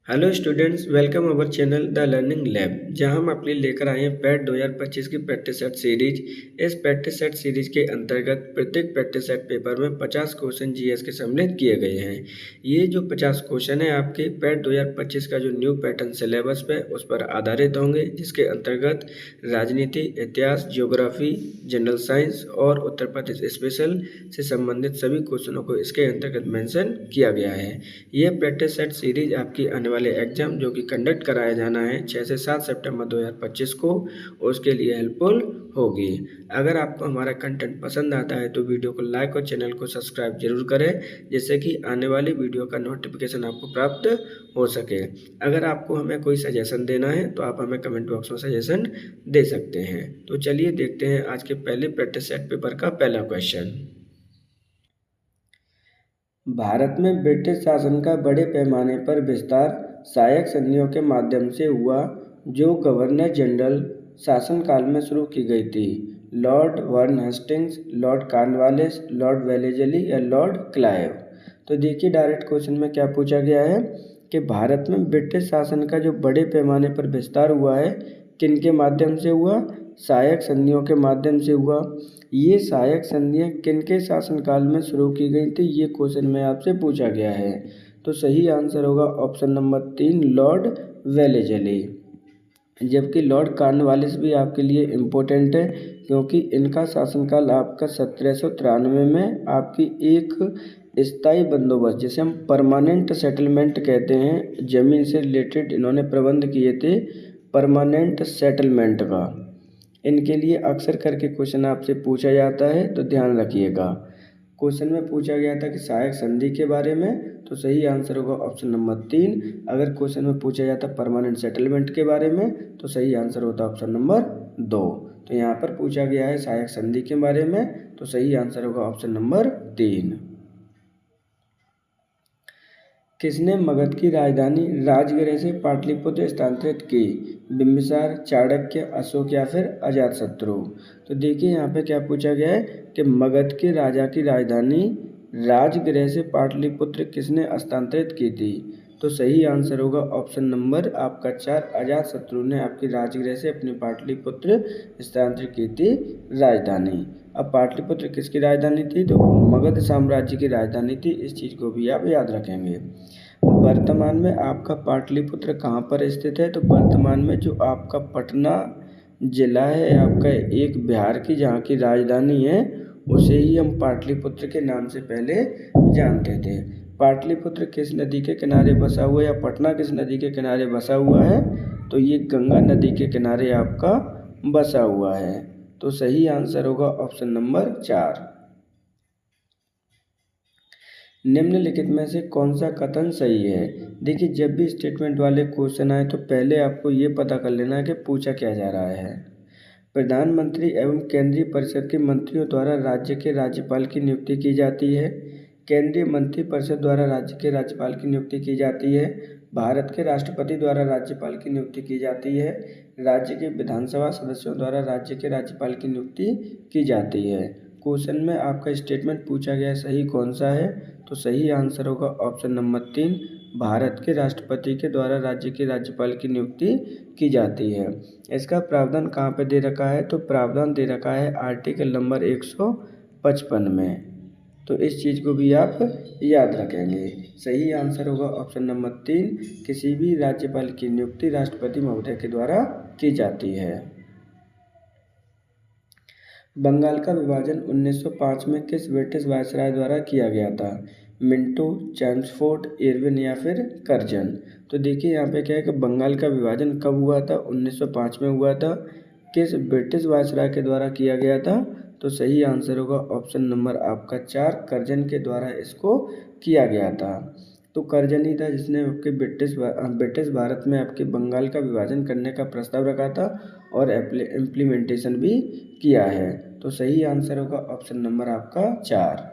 Hello students, welcome our channel the learning lab, जहां हम आपके लिए लेकर आए हैं पैट 2025 की प्रैक्टिस सेट सीरीज। इस प्रैक्टिस सेट सीरीज के अंतर्गत प्रत्येक प्रैक्टिस सेट पेपर में 50 क्वेश्चन जीएस के सम्मिलित किए गए हैं। ये जो 50 क्वेश्चन है आपके पैट 2025 का जो न्यू पैटर्न सिलेबस पे उस पर आधारित होंगे, जिसके अंतर्गत राजनीति, इतिहास, ज्योग्राफी, जनरल साइंस और उत्तर प्रदेश स्पेशल से संबंधित सभी क्वेश्चनों को इसके अंतर्गत मेंशन किया गया है। यह प्रैक्टिस सेट सीरीज आपकी आने वाले एग्जाम जो कि कंडक्ट कराया जाना है 6 से 7 सितंबर 2025 को, उसके लिए हेल्पफुल होगी। अगर आपको हमारा कंटेंट पसंद आता है तो वीडियो को लाइक और चैनल को सब्सक्राइब जरूर करें, जिससे कि आने वाली वीडियो का नोटिफिकेशन आपको प्राप्त हो सके। अगर आपको हमें कोई सजेशन देना है तो आप हमें कमेंट बॉक्स में सजेशन दे सकते हैं। तो चलिए देखते हैं आज के पहले प्रैक्टिस सेट पेपर का पहला क्वेश्चन। भारत में ब्रिटिश शासन का बड़े पैमाने पर विस्तार सहायक संधियों के माध्यम से हुआ, जो गवर्नर जनरल शासनकाल में शुरू की गई थी। Lord Warren Hastings, Lord Cornwallis, Lord Wellesley या लॉर्ड क्लाइव। तो देखिए डायरेक्ट क्वेश्चन में क्या पूछा गया है कि भारत में ब्रिटिश शासन का जो बड़े पैमाने पर विस्तार हुआ है, किन के माध्यम से हुआ? सहायक संधियों के माध्यम से हुआ। ये सहायक संधियाँ किनके शासनकाल में शुरू की गई थी, ये क्वेश्चन में आपसे पूछा गया है। तो सही आंसर होगा ऑप्शन नंबर 3, लॉर्ड वेलेजली। जबकि लॉर्ड कॉर्नवालिस भी आपके लिए इम्पोर्टेंट है, क्योंकि इनका शासनकाल आपका 1793 में आपकी एक स्थायी बंदोबस्त, जिसे हम परमानेंट सेटलमेंट कहते हैं, ज़मीन से रिलेटेड इन्होंने प्रबंध किए थे परमानेंट सेटलमेंट का। इनके लिए अक्सर करके क्वेश्चन आपसे पूछा जाता है, तो ध्यान रखिएगा। क्वेश्चन में पूछा गया था कि सहायक संधि के बारे में, तो सही आंसर होगा ऑप्शन नंबर 3। अगर क्वेश्चन में पूछा जाता परमानेंट सेटलमेंट के बारे में, तो सही आंसर होता ऑप्शन नंबर 2। तो यहाँ पर पूछा गया है सहायक संधि के बारे में, तो सही आंसर होगा ऑप्शन नंबर 3। किसने मगध की राजधानी राजगृह से पाटलिपुत्र स्थानांतरित की? बिंबिसार, चाणक्य, अशोक या फिर अजातशत्रु। तो देखिए यहाँ पे क्या पूछा गया है कि मगध के राजा की राजधानी राजगृह से पाटलिपुत्र किसने स्थानांतरित की थी? तो सही आंसर होगा ऑप्शन नंबर आपका 4, अजातशत्रु ने आपकी राजगृह से अपनी पाटलिपुत्र स्थानांतरित की थी राजधानी। अब पाटलिपुत्र किसकी राजधानी थी? तो मगध साम्राज्य की राजधानी थी। इस चीज़ को भी आप याद रखेंगे। वर्तमान में आपका पाटलिपुत्र कहाँ पर स्थित है? तो वर्तमान में जो आपका पटना जिला है आपका, एक बिहार की जहाँ की राजधानी है, उसे ही हम पाटलिपुत्र के नाम से पहले जानते थे। पाटलिपुत्र किस नदी के किनारे बसा हुआ है, या पटना किस नदी के किनारे बसा हुआ है? तो ये गंगा नदी के किनारे आपका बसा हुआ है। तो सही आंसर होगा ऑप्शन नंबर 4। निम्नलिखित में से कौन सा कथन सही है? देखिए, जब भी स्टेटमेंट वाले क्वेश्चन आए तो पहले आपको ये पता कर लेना है कि पूछा क्या जा रहा है। प्रधानमंत्री एवं केंद्रीय परिषद के मंत्रियों द्वारा राज्य के राज्यपाल की नियुक्ति की जाती है। केंद्रीय मंत्रिपरिषद द्वारा राज्य के राज्यपाल की नियुक्ति की जाती है। भारत के राष्ट्रपति द्वारा राज्यपाल की नियुक्ति की जाती है। राज्य के विधानसभा सदस्यों द्वारा राज्य के राज्यपाल की नियुक्ति की जाती है। क्वेश्चन में आपका स्टेटमेंट पूछा गया सही कौन सा है? तो सही आंसर होगा ऑप्शन नंबर 3, भारत के राष्ट्रपति के द्वारा राज्य के राज्यपाल की नियुक्ति की जाती है। इसका प्रावधान कहाँ पे दे रखा है? तो प्रावधान दे रखा है आर्टिकल नंबर 155 में। तो इस चीज़ को भी आप याद रखेंगे। सही आंसर होगा ऑप्शन नंबर 3, किसी भी राज्यपाल की नियुक्ति राष्ट्रपति महोदय के द्वारा की जाती है। बंगाल का विभाजन 1905 में किस ब्रिटिश वायसराय द्वारा किया गया था? मिंटो, चैम्सफोर्ड, इरविन या फिर कर्जन। तो देखिए यहाँ पे क्या है कि बंगाल का विभाजन कब हुआ था? 1905 में हुआ था। किस ब्रिटिश वायसराय के द्वारा किया गया था? तो सही आंसर होगा ऑप्शन नंबर आपका 4, कर्जन के द्वारा इसको किया गया था। तो कर्जन ही था जिसने आपके ब्रिटिश भारत में आपके बंगाल का विभाजन करने का प्रस्ताव रखा था और इम्प्लीमेंटेशन भी किया है। तो सही आंसर होगा ऑप्शन नंबर आपका 4।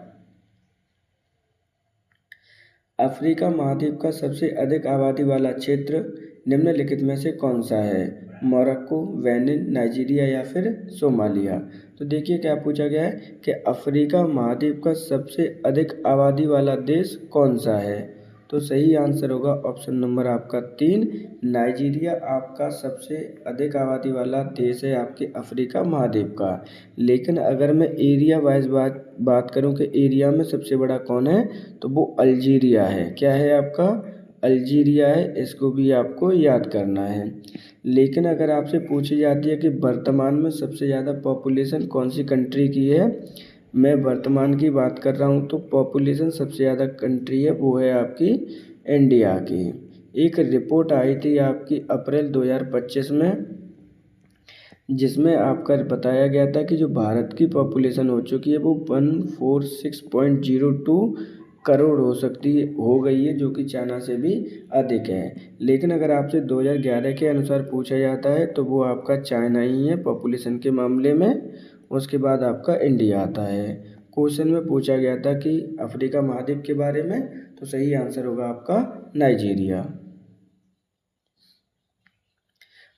अफ्रीका महाद्वीप का सबसे अधिक आबादी वाला क्षेत्र निम्नलिखित में से कौन सा है? मोरक्को, बेनिन, नाइजीरिया या फिर सोमालिया। तो देखिए क्या पूछा गया है कि अफ्रीका महाद्वीप का सबसे अधिक आबादी वाला देश कौन सा है? तो सही आंसर होगा ऑप्शन नंबर आपका 3। नाइजीरिया आपका सबसे अधिक आबादी वाला देश है आपके अफ्रीका महाद्वीप का। लेकिन अगर मैं एरिया वाइज बात करूं कि एरिया में सबसे बड़ा कौन है, तो वो अल्जीरिया है। क्या है आपका? अल्जीरिया है। इसको भी आपको याद करना है। लेकिन अगर आपसे पूछी जाती है कि वर्तमान में सबसे ज़्यादा पॉपुलेशन कौन सी कंट्री की है, मैं वर्तमान की बात कर रहा हूँ, तो पॉपुलेशन सबसे ज़्यादा कंट्री है वो है आपकी इंडिया की। एक रिपोर्ट आई थी आपकी अप्रैल 2025 में, जिसमें आपका बताया गया था कि जो भारत की पॉपुलेशन हो चुकी है वो 146.02 करोड़ हो गई है, जो कि चाइना से भी अधिक है। लेकिन अगर आपसे 2011 के अनुसार पूछा जाता है तो वो आपका चाइना ही है पॉपुलेशन के मामले में। उसके बाद आपका इंडिया आता है। क्वेश्चन में पूछा गया था कि अफ्रीका महाद्वीप के बारे में, तो सही आंसर होगा आपका नाइजीरिया।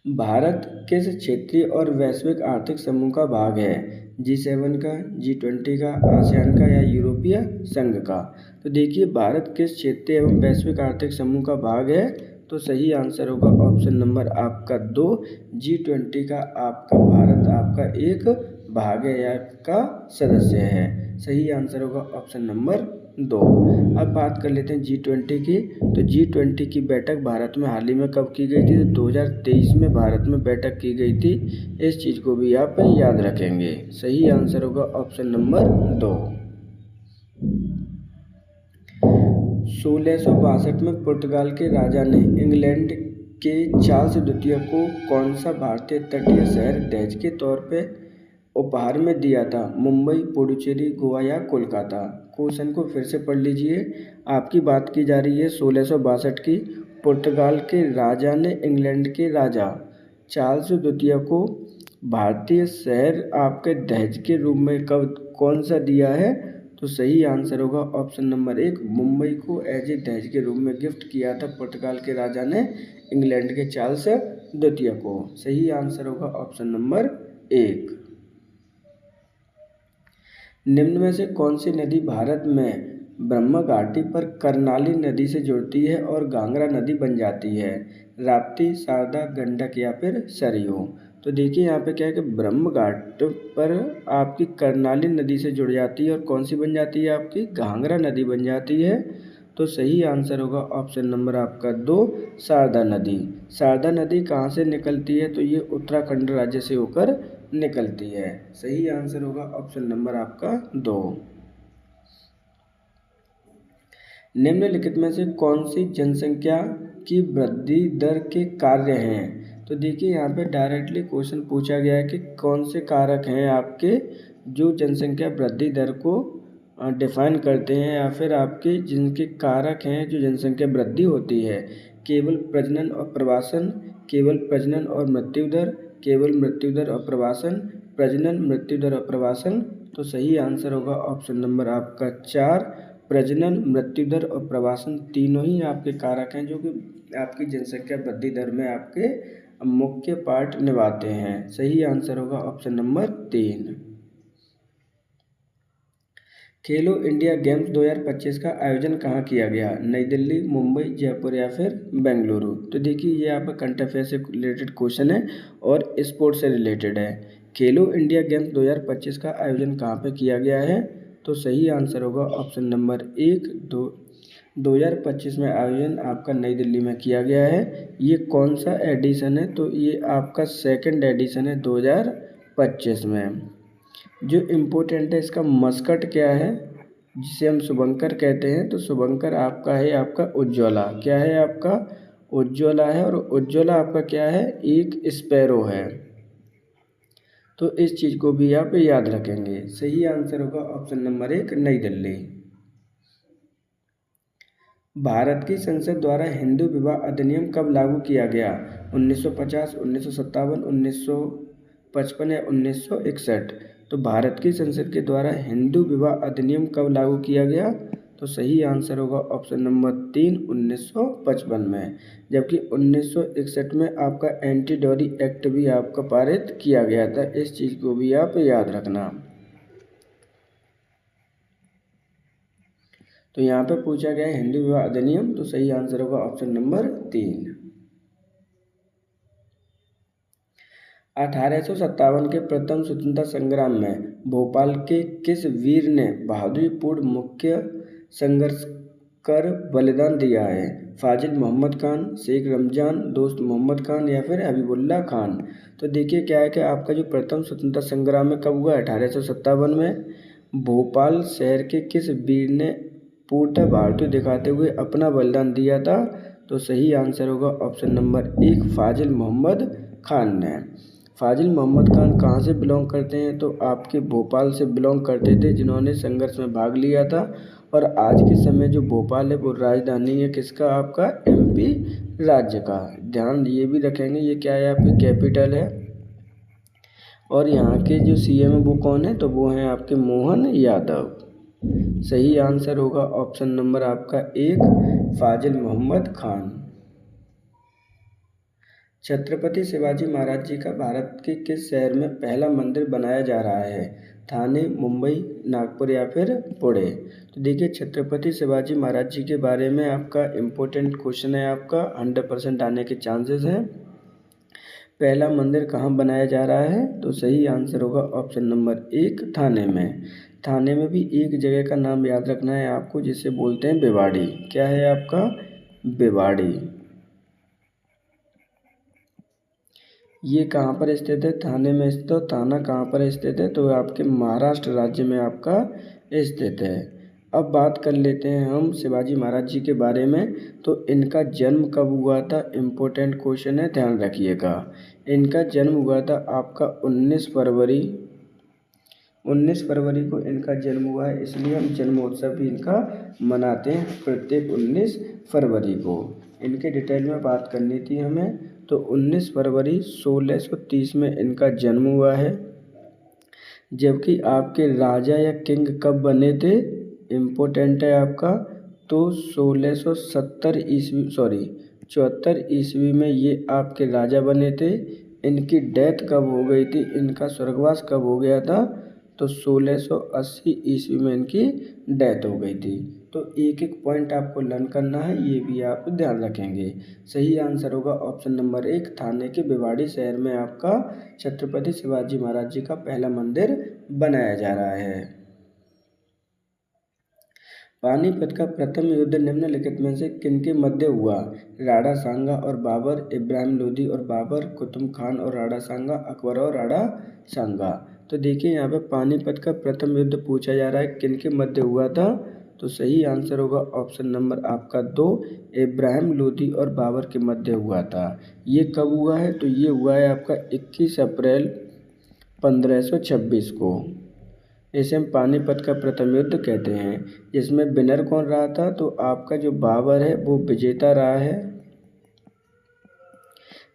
भारत किस क्षेत्रीय और वैश्विक आर्थिक समूह का भाग है? G7 का, G20 का, आसियान का या यूरोपीय संघ का? तो देखिए, भारत किस क्षेत्रीय एवं वैश्विक आर्थिक समूह का भाग है, तो सही आंसर होगा ऑप्शन नंबर आपका 2। G20 का आपका भारत आपका एक भाग है या का सदस्य है। सही आंसर होगा ऑप्शन नंबर 2। अब बात कर लेते हैं G20 की। तो G20 की बैठक भारत में हाल ही में कब की गई थी? तो 2023 में भारत में बैठक की गई थी। इस चीज़ को भी आप याद रखेंगे। सही आंसर होगा ऑप्शन नंबर 2। 1662 में पुर्तगाल के राजा ने इंग्लैंड के चार्ल्स द्वितीय को कौन सा भारतीय तटीय शहर दहेज के तौर पे उपहार में दिया था? मुंबई, पुडुचेरी, गोवा या कोलकाता? क्वेश्चन को फिर से पढ़ लीजिए। आपकी बात की जा रही है 1662 की। पुर्तगाल के राजा ने इंग्लैंड के राजा चार्ल्स द्वितीय को भारतीय शहर आपके दहेज के रूप में कब कौन सा दिया है? तो सही आंसर होगा ऑप्शन नंबर 1। मुंबई को एज ए दहेज के रूप में गिफ्ट किया था पुर्तगाल के राजा ने इंग्लैंड के चार्ल्स द्वितीय को। सही आंसर होगा ऑप्शन नंबर 1। निम्न में से कौन सी नदी भारत में ब्रह्म घाटी पर कर्नाली नदी से जुड़ती है और घाघरा नदी बन जाती है? राप्ती, शारदा, गंडक या फिर सरयू? तो देखिए, यहाँ पे क्या है कि ब्रह्म घाट पर आपकी कर्नाली नदी से जुड़ जाती है और कौन सी बन जाती है? आपकी घाघरा नदी बन जाती है। तो सही आंसर होगा ऑप्शन नंबर आपका 2, शारदा नदी। शारदा नदी कहाँ से निकलती है? तो ये उत्तराखंड राज्य से होकर निकलती है। सही आंसर होगा ऑप्शन नंबर आपका 2। निम्नलिखित में से कौन सी जनसंख्या की वृद्धि दर के कार्य हैं? तो देखिए, यहाँ पे डायरेक्टली क्वेश्चन पूछा गया है कि कौन से कारक हैं आपके जो जनसंख्या वृद्धि दर को डिफाइन करते हैं, या फिर आपके जिनके कारक हैं जो जनसंख्या वृद्धि होती है। केवल प्रजनन और प्रवासन, केवल प्रजनन और मृत्यु दर, केवल मृत्यु दर और प्रवासन, प्रजनन, मृत्यु दर और प्रवासन? तो सही आंसर होगा ऑप्शन नंबर आपका 4। प्रजनन, मृत्यु दर और प्रवासन तीनों ही आपके कारक हैं जो कि आपकी जनसंख्या वृद्धि दर में आपके मुख्य पार्ट निभाते हैं। सही आंसर होगा ऑप्शन नंबर 3। खेलो इंडिया गेम्स 2025 का आयोजन कहाँ किया गया? नई दिल्ली, मुंबई, जयपुर या फिर बेंगलुरु? तो देखिए, ये आपका करंट अफेयर से रिलेटेड क्वेश्चन है और स्पोर्ट्स से रिलेटेड है। खेलो इंडिया गेम्स 2025 का आयोजन कहाँ पे किया गया है? तो सही आंसर होगा ऑप्शन नंबर 1। 2025 में आयोजन आपका नई दिल्ली में किया गया है। ये कौन सा एडिशन है? तो ये आपका सेकंड एडिशन है 2025 में। जो इम्पोर्टेंट है, इसका मस्कट क्या है, जिसे हम शुभंकर कहते हैं? तो शुभंकर आपका है आपका उज्ज्वला। क्या है आपका? उज्ज्वला है। और उज्ज्वला आपका क्या है? एक स्पैरो है। तो इस चीज़ को भी आप याद रखेंगे। सही आंसर होगा ऑप्शन नंबर 1, नई दिल्ली। भारत की संसद द्वारा हिंदू विवाह अधिनियम कब लागू किया गया? 1950, 1957, 1955 या 1961? तो भारत की संसद के द्वारा हिंदू विवाह अधिनियम कब लागू किया गया? तो सही आंसर होगा ऑप्शन नंबर 3, 1955 में। जबकि 1961 में आपका एंटी डॉरी एक्ट भी आपका पारित किया गया था। इस चीज़ को भी आप याद रखना। तो यहाँ पे पूछा गया है हिंदू विवाह अधिनियम, तो सही आंसर होगा ऑप्शन नंबर 3। 1857 के प्रथम स्वतंत्रता संग्राम में भोपाल के किस वीर ने बहादुरीपूर्ण मुख्य संघर्ष कर बलिदान दिया है? फाजिल मोहम्मद खान, शेख रमजान, दोस्त मोहम्मद खान या फिर हबीबुल्ला खान? तो देखिए क्या है कि आपका जो प्रथम स्वतंत्रता संग्राम में कब हुआ? 1857 में। भोपाल शहर के किस वीर ने पूर्णतः भारतीय दिखाते हुए अपना बलिदान दिया था? तो सही आंसर होगा ऑप्शन नंबर 1 फाजिल मोहम्मद खान ने। फाजिल मोहम्मद खान कहाँ से बिलोंग करते हैं? तो आपके भोपाल से बिलोंग करते थे, जिन्होंने संघर्ष में भाग लिया था। और आज के समय जो भोपाल है वो राजधानी है किसका? आपका MP राज्य का। ध्यान ये भी रखेंगे, ये क्या है? आपकी कैपिटल है। और यहाँ के जो CM है वो कौन है? तो वो हैं आपके मोहन यादव। सही आंसर होगा ऑप्शन नंबर आपका 1 फाजिल मोहम्मद खान। छत्रपति शिवाजी महाराज जी का भारत के किस शहर में पहला मंदिर बनाया जा रहा है? थाने, मुंबई, नागपुर या फिर पुणे? तो देखिए छत्रपति शिवाजी महाराज जी के बारे में आपका इम्पोर्टेंट क्वेश्चन है, आपका 100% आने के चांसेस हैं। पहला मंदिर कहाँ बनाया जा रहा है? तो सही आंसर होगा ऑप्शन नंबर 1 थाने में। थाने में भी एक जगह का नाम याद रखना है आपको, जिसे बोलते हैं बेवाड़ी। क्या है आपका? बेवाड़ी। ये कहाँ पर स्थित है? थाने में स्थित। तो थाना कहाँ पर स्थित है? तो आपके महाराष्ट्र राज्य में आपका स्थित है। अब बात कर लेते हैं हम शिवाजी महाराज जी के बारे में। तो इनका जन्म कब हुआ था? इम्पोर्टेंट क्वेश्चन है, ध्यान रखिएगा। इनका जन्म हुआ था आपका 19 फरवरी। 19 फरवरी को इनका जन्म हुआ है, इसलिए हम जन्मोत्सव भी इनका मनाते हैं प्रत्येक 19 फरवरी को। इनके डिटेल में बात करनी थी हमें। तो 19 फरवरी 1630 में इनका जन्म हुआ है। जबकि आपके राजा या किंग कब बने थे? इम्पोर्टेंट है आपका। तो 1670 ईस्वी 74 ईस्वी में ये आपके राजा बने थे। इनकी डेथ कब हो गई थी? इनका स्वर्गवास कब हो गया था? तो 1680 ईस्वी में इनकी डेथ हो गई थी। तो एक एक पॉइंट आपको लर्न करना है, ये भी आप ध्यान रखेंगे। सही आंसर होगा ऑप्शन नंबर 1 थाने के बेवाड़ी शहर में आपका छत्रपति शिवाजी महाराज जी का पहला मंदिर बनाया जा रहा है। पानीपत का प्रथम युद्ध निम्नलिखित में से किनके मध्य हुआ? राणा सांगा और बाबर, इब्राहिम लोदी और बाबर, कुतुब खान और राणा सांगा, अकबर और राणा सांगा? तो देखिए यहाँ पे पानीपत का प्रथम युद्ध पूछा जा रहा है, किनके मध्य हुआ था? तो सही आंसर होगा ऑप्शन नंबर आपका 2 इब्राहिम लोदी और बाबर के मध्य हुआ था। ये कब हुआ है? तो ये हुआ है आपका 21 अप्रैल 1526 को। इसे हम पानीपत का प्रथम युद्ध कहते हैं। इसमें विनर कौन रहा था? तो आपका जो बाबर है वो विजेता रहा है,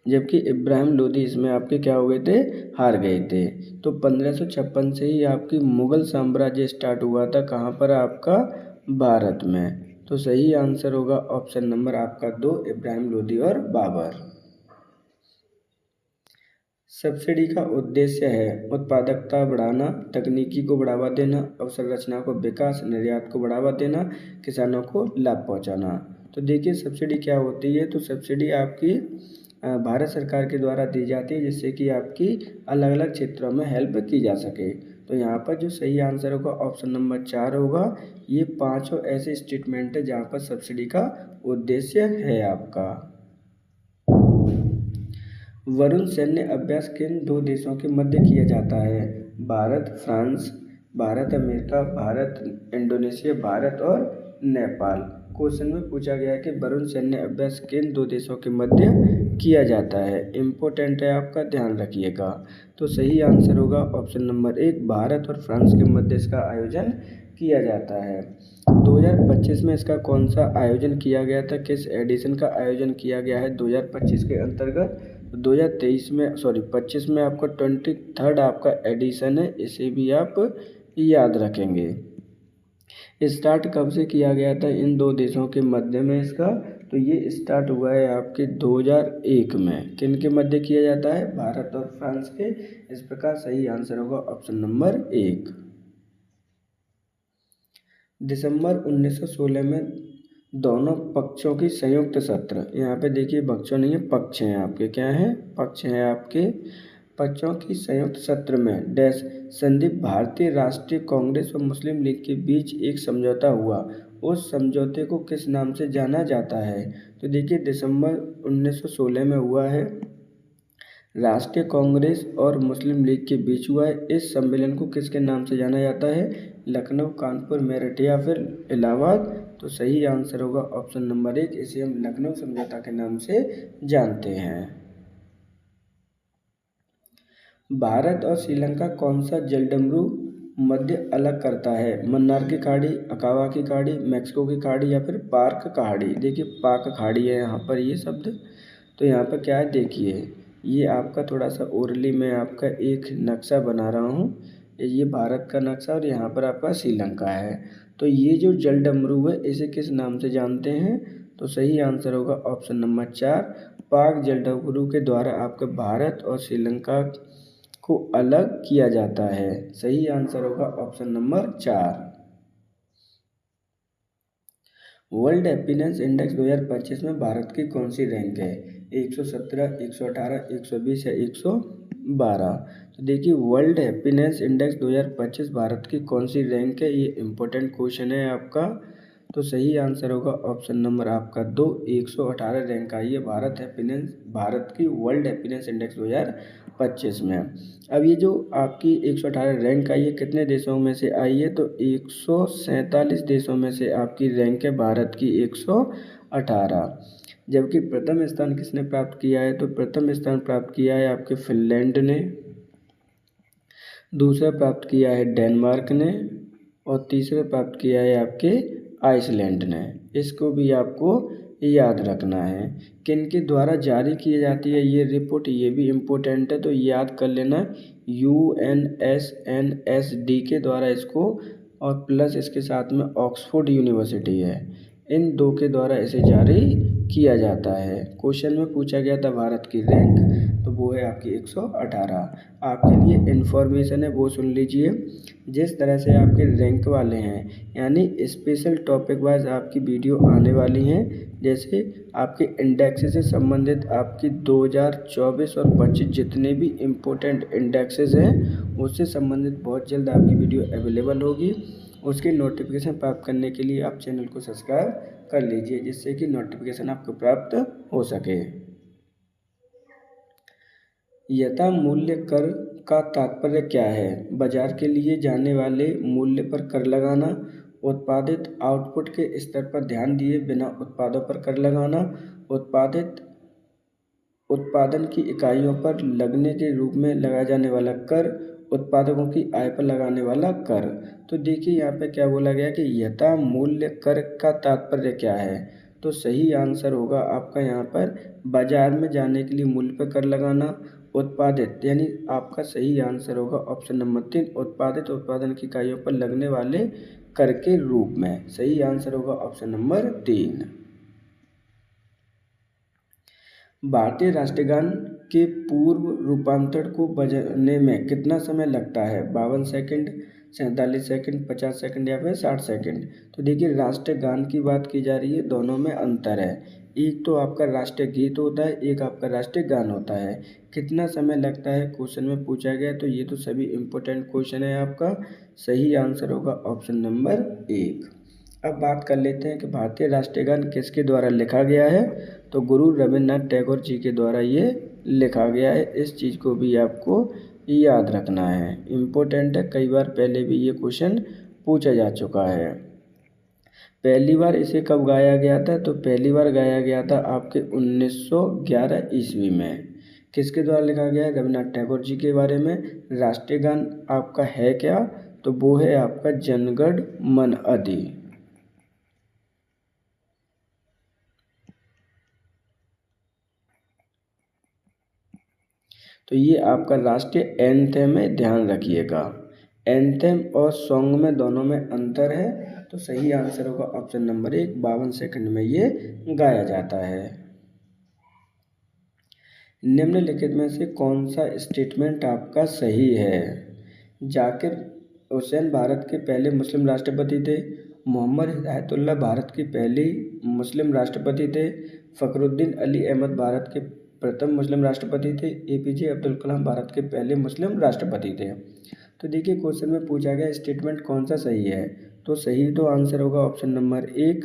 जबकि इब्राहिम लोदी इसमें आपके क्या हो गए थे? हार गए थे। तो 1556 से ही आपकी मुगल साम्राज्य स्टार्ट हुआ था, कहाँ पर? आपका भारत में। तो सही आंसर होगा ऑप्शन नंबर आपका 2 इब्राहिम लोदी और बाबर। सब्सिडी का उद्देश्य है उत्पादकता बढ़ाना, तकनीकी को बढ़ावा देना, अवसंरचना को विकास, निर्यात को बढ़ावा देना, किसानों को लाभ पहुंचाना। तो देखिए सब्सिडी क्या होती है? तो सब्सिडी आपकी भारत सरकार के द्वारा दी जाती है, जिससे कि आपकी अलग अलग क्षेत्रों में हेल्प की जा सके। तो यहाँ पर जो सही आंसर होगा ऑप्शन नंबर 4 होगा। ये 5 ऐसे स्टेटमेंट है जहाँ पर सब्सिडी का उद्देश्य है आपका। वरुण सैन्य अभ्यास किन 2 देशों के मध्य किया जाता है? Bharat France, Bharat America, Bharat Indonesia, Bharat और नेपाल? क्वेश्चन में पूछा गया है कि वरुण सैन्य अभ्यास किन 2 देशों के मध्य किया जाता है। इम्पोर्टेंट है आपका, ध्यान रखिएगा। तो सही आंसर होगा ऑप्शन नंबर 1 भारत और फ्रांस के मध्य इसका आयोजन किया जाता है। 2025 में इसका कौन सा आयोजन किया गया था? किस एडिशन का आयोजन किया गया है 2025 के अंतर्गत? 25 में आपका 23rd आपका एडिशन है, इसे भी आप याद रखेंगे। स्टार्ट कब से किया गया था इन 2 देशों के मध्य में इसका? तो ये स्टार्ट हुआ है आपके 2001 में। किन के मध्य किया जाता है? भारत और फ्रांस के। इस प्रकार सही आंसर होगा ऑप्शन नंबर 1। दिसंबर 1916 में दोनों पक्षों की संयुक्त सत्र, यहाँ पे देखिए पक्षों नहीं है, पक्ष हैं आपके, क्या हैं, पक्ष हैं आपके, पक्षों की संयुक्त सत्र में डैश संधि भारतीय राष्ट्रीय कांग्रेस और मुस्लिम लीग के बीच एक समझौता हुआ। उस समझौते को किस नाम से जाना जाता है? तो देखिए दिसंबर 1916 में हुआ है, राष्ट्रीय कांग्रेस और मुस्लिम लीग के बीच हुआ है। इस सम्मेलन को किसके नाम से जाना जाता है? लखनऊ, कानपुर, मेरठ या फिर इलाहाबाद? तो सही आंसर होगा ऑप्शन नंबर 1, इसे हम लखनऊ समझौता के नाम से जानते हैं। भारत और श्रीलंका कौन सा जलडमरू मध्य अलग करता है? मन्नार की खाड़ी, अकावा की खाड़ी, मैक्सिको की खाड़ी या फिर पार्क खाड़ी? देखिए पाक खाड़ी है यहाँ पर ये शब्द। तो यहाँ पर क्या है, देखिए ये आपका थोड़ा सा ओरली में आपका एक नक्शा बना रहा हूँ, ये भारत का नक्शा और यहाँ पर आपका श्रीलंका है। तो ये जो जलडमरू है इसे किस नाम से जानते हैं? तो सही आंसर होगा ऑप्शन नंबर 4, पाक जलडमरू के द्वारा आपके भारत और श्रीलंका को अलग किया जाता है। सही आंसर होगा option number 4। World happiness index 2025 में भारत की कौन सी रैंक है? 117, 118, 120 या 112? तो देखिए वर्ल्ड हैप्पीनेस इंडेक्स 2025 भारत की कौन सी रैंक है, ये इम्पोर्टेंट क्वेश्चन है आपका। तो सही आंसर होगा ऑप्शन नंबर आपका 2, 118 रैंक आई है भारत की वर्ल्ड हैप्पीनेस इंडेक्स 2025 में। अब ये जो आपकी 118 रैंक आई है कितने देशों में से आई है? तो 147 देशों में से आपकी रैंक है भारत की 118। जबकि प्रथम स्थान किसने प्राप्त किया है? तो प्रथम स्थान प्राप्त किया है आपके फिनलैंड ने, दूसरा प्राप्त किया है डेनमार्क ने और तीसरा प्राप्त किया है आपके आइसलैंड ने। इसको भी आपको याद रखना है। किन के द्वारा जारी की जाती है ये रिपोर्ट, ये भी इम्पोर्टेंट है तो याद कर लेना, UNSNSD के द्वारा इसको, और प्लस इसके साथ में ऑक्सफोर्ड यूनिवर्सिटी है, इन दो के द्वारा इसे जारी किया जाता है। क्वेश्चन में पूछा गया था भारत की रैंक, तो वो है आपकी 118। आपके लिए इन्फॉर्मेशन है वो सुन लीजिए। जिस तरह से आपके रैंक वाले हैं, यानी स्पेशल टॉपिक वाइज आपकी वीडियो आने वाली हैं, जैसे आपके इंडेक्सेस से संबंधित आपकी 2024 और 25 जितने भी इम्पोर्टेंट इंडेक्सेस हैं उससे संबंधित बहुत जल्द आपकी वीडियो अवेलेबल होगी। उसकी नोटिफिकेशन प्राप्त करने के लिए आप चैनल को सब्सक्राइब कर लीजिए, जिससे कि नोटिफिकेशन आपको प्राप्त हो सके। यथा मूल्य कर का तात्पर्य क्या है? बाजार के लिए जाने वाले मूल्य पर कर लगाना, उत्पादित आउटपुट के स्तर पर ध्यान दिए बिना उत्पादों पर कर लगाना, उत्पादित उत्पादन की इकाइयों पर लगने के रूप में लगाया जाने वाला कर, उत्पादकों की आय पर लगाने वाला कर। तो देखिए यहाँ पे क्या बोला गया कि यथा मूल्य कर का तात्पर्य क्या है? तो सही आंसर होगा आपका यहाँ पर बाजार में जाने के लिए मूल्य पर कर लगाना, उत्पादित, यानी आपका सही आंसर होगा ऑप्शन नंबर 3, उत्पादित उत्पादन की इकाइयों पर लगने वाले कर के रूप में। सही आंसर होगा ऑप्शन नंबर 3। भारतीय राष्ट्रगान के पूर्व रूपांतरण को बजाने में कितना समय लगता है? 52 सेकंड, 47 सेकंड, 50 सेकंड या फिर 60 सेकंड? तो देखिए राष्ट्रगान की बात की जा रही है, दोनों में अंतर है। एक तो आपका राष्ट्रीय गीत होता है, एक आपका राष्ट्रीय गान होता है। कितना समय लगता है क्वेश्चन में पूछा गया, तो ये तो सभी इम्पोर्टेंट क्वेश्चन है आपका। सही आंसर होगा ऑप्शन नंबर 1। अब बात कर लेते हैं कि भारतीय राष्ट्रीय गान किसके द्वारा लिखा गया है? तो गुरु रविन्द्रनाथ टैगोर जी के द्वारा ये लिखा गया है। इस चीज़ को भी आपको याद रखना है, इम्पोर्टेंट है, कई बार पहले भी ये क्वेश्चन पूछा जा चुका है। पहली बार इसे कब गाया गया था? तो पहली बार गाया गया था आपके 1911 ईस्वी में। किसके द्वारा लिखा गया है? रविन्द्रनाथ टैगोर जी के बारे में। राष्ट्रीय गान आपका है क्या? तो वो है आपका जनगण मन अधि। तो ये आपका राष्ट्रीय एंथम है, ध्यान रखिएगा। एंथम और सॉन्ग में दोनों में अंतर है। तो सही आंसर होगा ऑप्शन नंबर 1, 52 सेकंड में ये गाया जाता है। निम्नलिखित में से कौन सा स्टेटमेंट आपका सही है? जाकिर हुसैन भारत के पहले मुस्लिम राष्ट्रपति थे। मोहम्मद हिदायतुल्लाह भारत की पहली मुस्लिम राष्ट्रपति थे। फ़खरुद्दीन अली अहमद भारत के प्रथम मुस्लिम राष्ट्रपति थे। APJ अब्दुल कलाम भारत के पहले मुस्लिम राष्ट्रपति थे। तो देखिए क्वेश्चन में पूछा गया स्टेटमेंट कौन सा सही है, तो सही तो आंसर होगा ऑप्शन नंबर 1,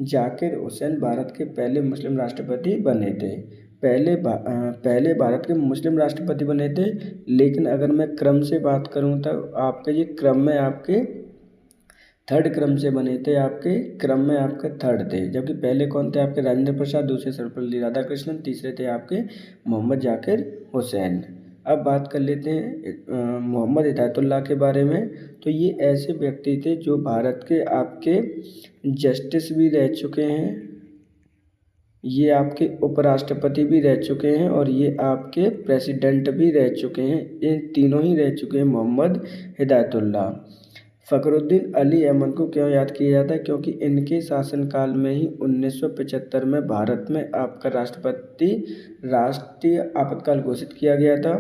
जाकिर हुसैन भारत के पहले मुस्लिम राष्ट्रपति बने थे। पहले भारत के मुस्लिम राष्ट्रपति बने थे, लेकिन अगर मैं क्रम से बात करूं तो आपके ये क्रम में आपके थर्ड क्रम से बने थे, आपके क्रम में आपके थर्ड थे। जबकि पहले कौन थे आपके राजेंद्र प्रसाद, दूसरे सर्वपल्ली राधाकृष्णन, तीसरे थे आपके मोहम्मद जाकिर हुसैन। अब बात कर लेते हैं मोहम्मद हिदायतुल्लाह के बारे में। तो ये ऐसे व्यक्ति थे जो भारत के आपके जस्टिस भी रह चुके हैं, ये आपके उपराष्ट्रपति भी रह चुके हैं और ये आपके प्रेसिडेंट भी रह चुके हैं। ये तीनों ही रह चुके हैं मोहम्मद हिदायतुल्लाह। फ़खरुद्दीन अली अहमद को क्यों याद किया जाता है, क्योंकि इनके शासनकाल में ही 1975 में भारत में आपका राष्ट्रीय आपातकाल घोषित किया गया था।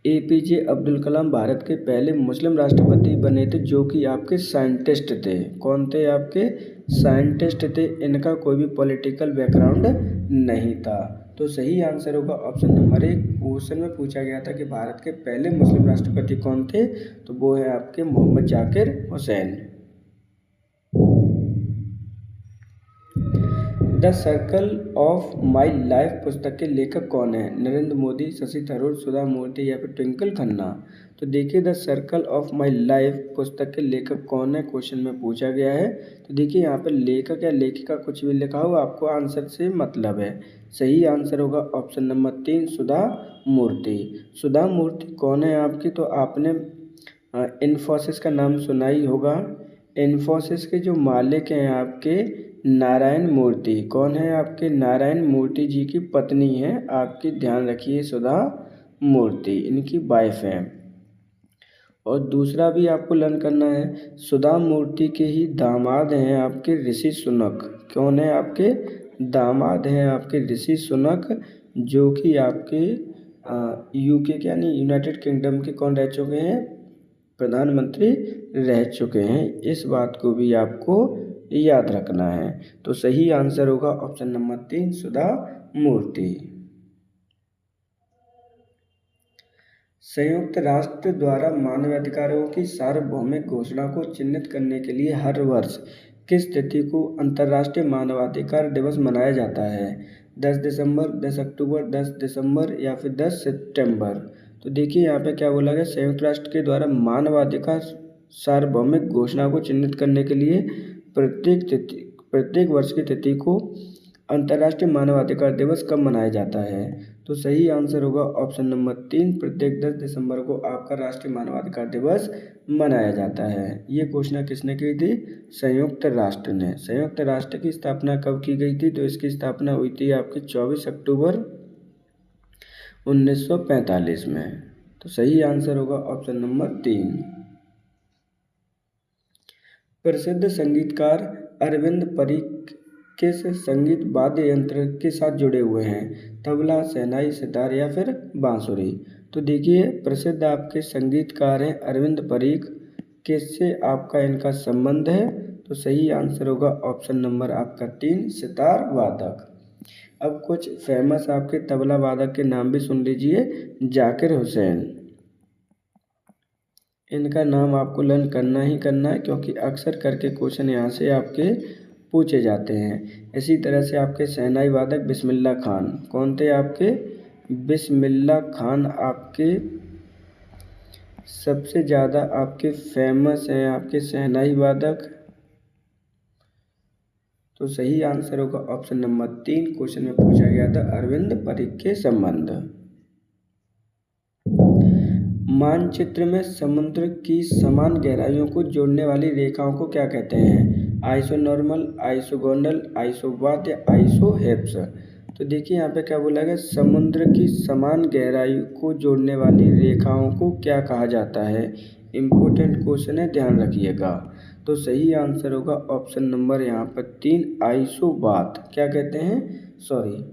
APJ अब्दुल कलाम भारत के पहले मुस्लिम राष्ट्रपति बने थे, जो कि आपके साइंटिस्ट थे। कौन थे आपके साइंटिस्ट थे, इनका कोई भी पॉलिटिकल बैकग्राउंड नहीं था। तो सही आंसर होगा ऑप्शन नंबर 1। क्वेश्चन में पूछा गया था कि भारत के पहले मुस्लिम राष्ट्रपति कौन थे, तो वो है आपके Mohammad Zakir Hussain. The circle of my life पुस्तक के लेखक कौन है, नरेंद्र मोदी, शशि थरूर, सुधा मूर्ति या फिर ट्विंकल खन्ना। तो देखिए the circle of my life पुस्तक के लेखक कौन है, क्वेश्चन में पूछा गया है। तो देखिए यहाँ पर लेखक या लेखिका कुछ भी लिखा हो, आपको आंसर से मतलब है। सही आंसर होगा ऑप्शन नंबर 3, सुधा मूर्ति। सुधा मूर्ति कौन है आपकी, तो आपने इन्फोसिस का नाम सुना ही होगा। इन्फोसिस के जो मालिक हैं आपके नारायण मूर्ति, कौन है आपके नारायण मूर्ति जी की पत्नी है आपकी, ध्यान रखिए, सुधा मूर्ति इनकी वाइफ है। और दूसरा भी आपको लर्न करना है, सुधा मूर्ति के ही दामाद हैं आपके ऋषि सुनक। कौन है आपके दामाद हैं आपके ऋषि सुनक, जो कि आपके UK के यानी यूनाइटेड किंगडम के कौन रह चुके हैं, प्रधानमंत्री रह चुके हैं। इस बात को भी आपको याद रखना है। तो सही आंसर होगा ऑप्शन नंबर 3, सुधा मूर्ति। संयुक्त राष्ट्र द्वारा मानवाधिकारों की सार्वभौमिक घोषणा को चिन्हित करने के लिए हर वर्ष किस तिथि को अंतर्राष्ट्रीय मानवाधिकार दिवस मनाया जाता है, 10 दिसंबर, 10 अक्टूबर, 10 दिसंबर या फिर 10 सितंबर। तो देखिए यहाँ पे क्या बोला गया, संयुक्त राष्ट्र के द्वारा मानवाधिकार सार्वभौमिक घोषणा को चिन्हित करने के लिए प्रत्येक वर्ष की तिथि को अंतर्राष्ट्रीय मानवाधिकार दिवस कब मनाया जाता है। तो सही आंसर होगा ऑप्शन नंबर 3, प्रत्येक 10 दिसंबर को आपका राष्ट्रीय मानवाधिकार दिवस मनाया जाता है। ये घोषणा किसने की थी, संयुक्त राष्ट्र ने। संयुक्त राष्ट्र की स्थापना कब की गई थी, तो इसकी स्थापना हुई थी आपकी 24 अक्टूबर 1945 में। तो सही आंसर होगा ऑप्शन नंबर 3। प्रसिद्ध संगीतकार अरविंद परीख किस संगीत वाद्य यंत्र के साथ जुड़े हुए हैं, तबला, शहनाई, सितार या फिर बांसुरी। तो देखिए प्रसिद्ध आपके संगीतकार हैं अरविंद परीख, किससे आपका इनका संबंध है, तो सही आंसर होगा ऑप्शन नंबर आपका 3, सितार वादक। अब कुछ फेमस आपके तबला वादक के नाम भी सुन लीजिए, जाकिर हुसैन, इनका नाम आपको लर्न करना ही करना है, क्योंकि अक्सर करके क्वेश्चन यहाँ से आपके पूछे जाते हैं। इसी तरह से आपके शहनाई वादक बिस्मिल्लाह खान, कौन थे आपके, बिस्मिल्लाह खान आपके सबसे ज़्यादा आपके फेमस हैं आपके शहनाई वादक। तो सही आंसर होगा ऑप्शन नंबर 3, क्वेश्चन में पूछा गया था अरविंद परीख के संबंध। मानचित्र में समुद्र की समान गहराइयों को जोड़ने वाली रेखाओं को क्या कहते हैं, आइसोनॉर्मल, आइसोगोनल, आइसोबाथ या आइसोहेप्स। तो देखिए यहाँ पे क्या बोला गया, समुद्र की समान गहराई को जोड़ने वाली रेखाओं को क्या कहा जाता है। इम्पोर्टेंट क्वेश्चन है, ध्यान रखिएगा। तो सही आंसर होगा ऑप्शन नंबर यहाँ पर 3, आइसोबाथ। क्या कहते हैं, सॉरी,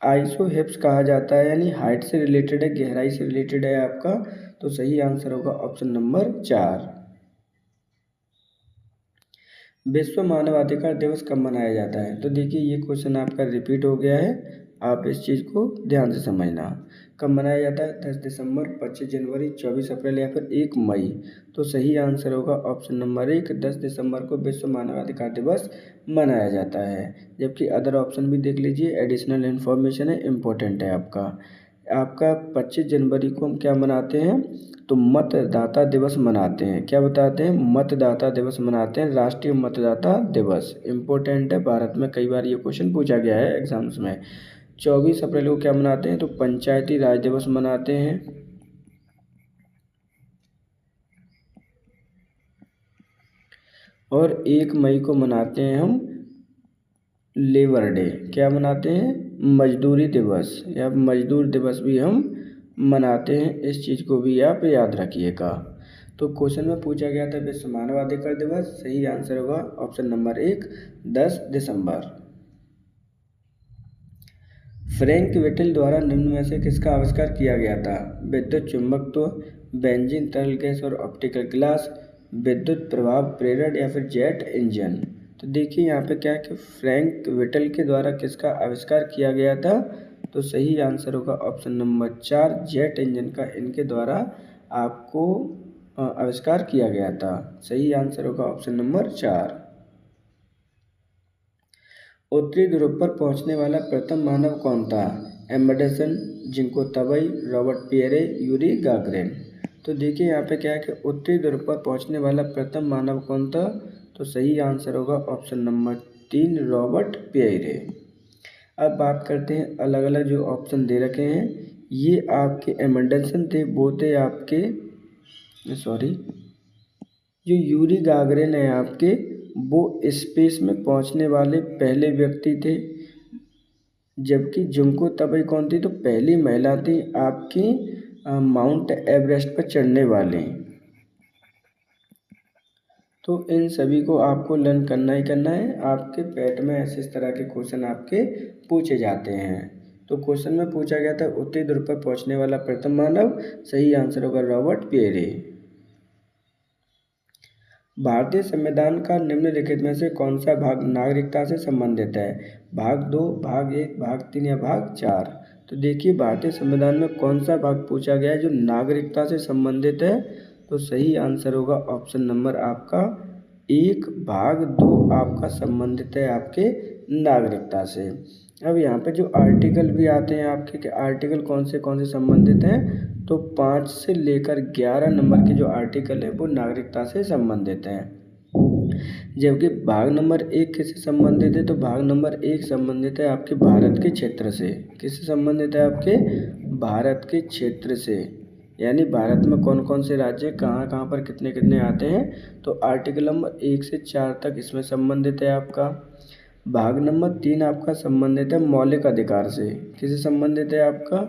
आइसोहेप्स कहा जाता है, यानी हाइट से रिलेटेड है, गहराई से रिलेटेड है आपका। तो सही आंसर होगा ऑप्शन नंबर 4। विश्व मानवाधिकार दिवस कब मनाया जाता है? तो देखिए ये क्वेश्चन आपका रिपीट हो गया है, आप इस चीज़ को ध्यान से समझना। कब मनाया जाता है? 10 दिसंबर, 25 जनवरी, 24 अप्रैल या फिर 1 मई। तो सही आंसर होगा ऑप्शन नंबर 1, 10 दिसंबर को विश्व मानवाधिकार दिवस मनाया जाता है। जबकि अदर ऑप्शन भी देख लीजिए, एडिशनल इन्फॉर्मेशन है, इम्पोर्टेंट है आपका। आपका 25 जनवरी को हम क्या मनाते हैं? तो मतदाता दिवस मनाते हैं। क्या बताते हैं? मतदाता दिवस मनाते हैं, राष्ट्रीय मतदाता दिवस। इम्पोर्टेंट है, भारत में कई बार ये क्वेश्चन पूछा गया है एग्जाम्स में। 24 अप्रैल को क्या मनाते हैं? तो पंचायती राज दिवस मनाते हैं। और 1 मई को मनाते हैं हम लेबर डे। क्या मनाते हैं? मजदूरी दिवस या मजदूर दिवस भी हम मनाते हैं। इस चीज़ को भी आप याद रखिएगा। तो क्वेश्चन में पूछा गया था विश्व मानवाधिकार दिवस, सही आंसर होगा ऑप्शन नंबर 1, 10 दिसंबर। फ्रैंक विटल द्वारा निम्न में से किसका आविष्कार किया गया था? विद्युत चुंबकत्व, बेंजीन तरल गैस और ऑप्टिकल ग्लास, विद्युत प्रभाव प्रेरण या फिर जेट इंजन। तो देखिए यहाँ पे क्या है कि फ्रैंक विटल के द्वारा किसका आविष्कार किया गया था? तो सही आंसर होगा ऑप्शन नंबर 4, जेट इंजन का इनके द्वारा आपको आविष्कार किया गया था। सही आंसर होगा ऑप्शन नंबर 4। उत्तरी ध्रुव पर पहुंचने वाला प्रथम मानव कौन था? एम्बरसन, ginkgo तबई, Robert Pierre, Yuri Gagarin. तो देखिए यहाँ पे क्या है कि उत्तरी ध्रुव पर पहुंचने वाला प्रथम मानव कौन था? तो सही आंसर होगा ऑप्शन नंबर 3, रॉबर्ट पियरे। अब बात करते हैं अलग अलग जो ऑप्शन दे रखे हैं, ये आपके एम्बरसन थे, वो थे आपके जो यूरी गागरिन है आपके, वो स्पेस में पहुंचने वाले पहले व्यक्ति थे। जबकि जुंको तबई कौन थी? तो पहली महिला थी आपकी माउंट एवरेस्ट पर चढ़ने वाले। तो इन सभी को आपको लर्न करना ही करना है। आपके पैट में ऐसे इस तरह के क्वेश्चन आपके पूछे जाते हैं। तो क्वेश्चन में पूछा गया था उत्तरी ध्रुव पर पहुंचने वाला प्रथम मानव, सही आंसर होगा रॉबर्ट पियरे। भारतीय संविधान का निम्नलिखित में से कौन सा भाग नागरिकता से संबंधित है? भाग 2, भाग 1, भाग 3 या भाग 4। तो देखिए भारतीय संविधान में कौन सा भाग पूछा गया है जो नागरिकता से संबंधित है? तो सही आंसर होगा ऑप्शन नंबर आपका 1, भाग 2 आपका संबंधित है आपके नागरिकता से। अब यहाँ पे जो आर्टिकल भी आते हैं आपके, कि आर्टिकल कौन से संबंधित हैं? तो 5 से लेकर 11 नंबर के जो आर्टिकल है वो नागरिकता से संबंधित हैं। जबकि भाग नंबर 1 किससे संबंधित है? तो भाग नंबर 1 संबंधित है आपके भारत के क्षेत्र से। किससे संबंधित है? आपके भारत के क्षेत्र से। यानी भारत में कौन कौन से राज्य कहाँ कहाँ पर कितने कितने आते हैं। तो आर्टिकल नंबर 1 से 4 तक इसमें संबंधित है आपका। भाग नंबर 3 आपका संबंधित है मौलिक अधिकार से। किससे संबंधित है? आपका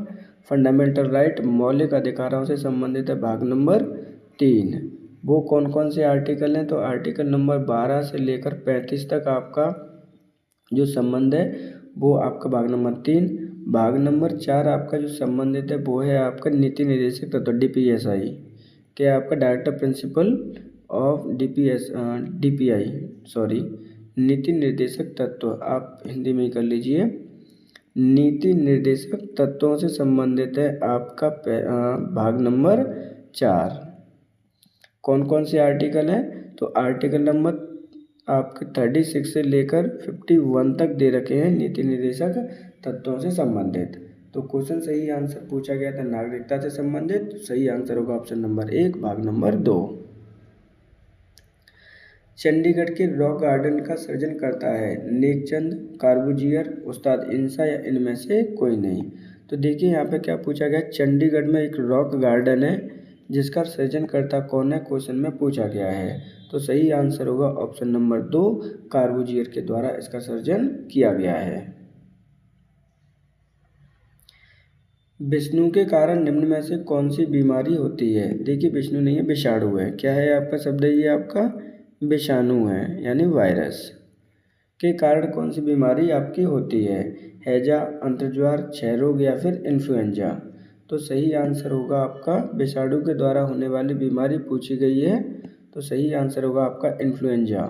फंडामेंटल राइट, मौलिक अधिकारों से संबंधित है भाग नंबर 3। वो कौन कौन से आर्टिकल हैं? तो आर्टिकल नंबर 12 से लेकर 35 तक आपका जो संबंध है वो आपका भाग नंबर 3। भाग नंबर 4 आपका जो संबंधित है वो है आपका नीति निर्देशक तत्व, DPSI, क्या आपका डायरेक्टर प्रिंसिपल ऑफ DPI, नीति निर्देशक तत्व, आप हिंदी में ही कर लीजिए। नीति निर्देशक तत्वों से संबंधित है आपका भाग नंबर 4। कौन कौन से आर्टिकल हैं? तो आर्टिकल नंबर आपके 36 से लेकर 51 तक दे रखे हैं नीति निर्देशक तत्वों से संबंधित। तो क्वेश्चन सही आंसर पूछा गया था नागरिकता से संबंधित, सही आंसर होगा ऑप्शन नंबर 1, भाग नंबर 2। चंडीगढ़ के रॉक गार्डन का सृजन करता है नेकचंद, कार्बूजियर, उस्ताद इंसा या इनमें से कोई नहीं। तो देखिए यहाँ पे क्या पूछा गया, चंडीगढ़ में एक रॉक गार्डन है जिसका सृजनकर्ता कौन है, क्वेश्चन में पूछा गया है। तो सही आंसर होगा ऑप्शन नंबर 2, कार्बूजियर के द्वारा इसका सृजन किया गया है। विष्णु के कारण निम्न में से कौन सी बीमारी होती है? देखिए विष्णु नहीं है, विषाणु है। क्या है आपका शब्द? ये आपका विषाणु है, यानी वायरस के कारण कौन सी बीमारी आपकी होती है? हैजा, अंतर्ज्वार, क्षय रोग या फिर इन्फ्लुएंजा। तो सही आंसर होगा आपका विषाणु के द्वारा होने वाली बीमारी पूछी गई है। तो सही आंसर होगा आपका इन्फ्लुएंजा।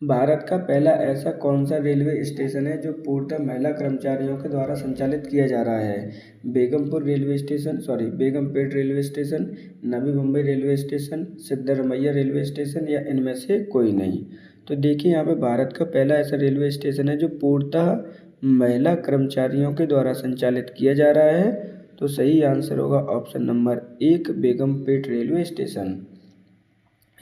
भारत का पहला ऐसा कौन सा रेलवे स्टेशन है जो पूर्णतः महिला कर्मचारियों के द्वारा संचालित किया जा रहा है? Begumpet railway station, Navi Mumbai railway station, Siddaramaiah railway station या इनमें से कोई नहीं। तो देखिए यहाँ पे भारत का पहला ऐसा रेलवे स्टेशन है जो पूर्णतः महिला कर्मचारियों के द्वारा संचालित किया जा रहा है। तो सही आंसर होगा option number 1, Begumpet railway station.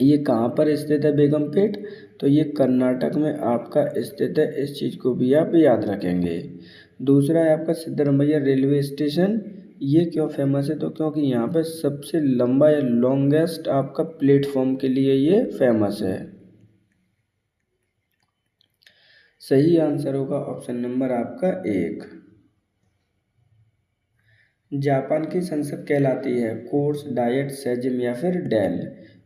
ये कहाँ पर स्थित है बेगमपेट? तो ये कर्नाटक में आपका स्थित है, इस चीज़ को भी आप याद रखेंगे। दूसरा है आपका सिद्धरमैया रेलवे स्टेशन। ये क्यों फेमस है? तो क्योंकि यहाँ पर सबसे लंबा या लॉन्गेस्ट आपका प्लेटफॉर्म के लिए ये फेमस है। सही आंसर होगा ऑप्शन नंबर आपका 1। जापान की संसद कहलाती है कोर्स, डाइट, सेजिम या फिर डेल?